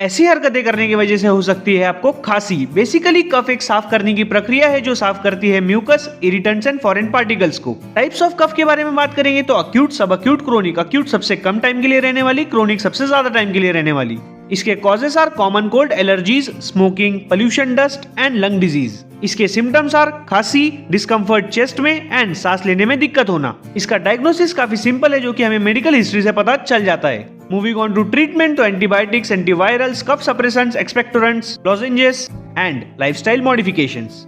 ऐसी हरकतें करने की वजह से हो सकती है आपको खांसी। बेसिकली कफ एक साफ करने की प्रक्रिया है जो साफ करती है mucus, irritants and foreign particles को। टाइप्स ऑफ कफ के बारे में बात करेंगे तो अक्यूट, सब अक्यूट, क्रोनिक। अक्यूट सबसे कम टाइम के लिए रहने वाली, क्रोनिक सबसे ज्यादा टाइम के लिए रहने वाली। इसके causes are common cold, allergies, smoking, pollution, dust and lung disease. इसके सिम्टम्स आर खांसी, डिस्कम्फर्ट चेस्ट में एंड सांस लेने में दिक्कत होना। इसका डायग्नोसिस काफी सिंपल है जो कि हमें मेडिकल हिस्ट्री से पता चल जाता है। मूविंग ऑन टू ट्रीटमेंट तो antibiotics, antivirals, cough suppressants, expectorants, lozenges and lifestyle modifications.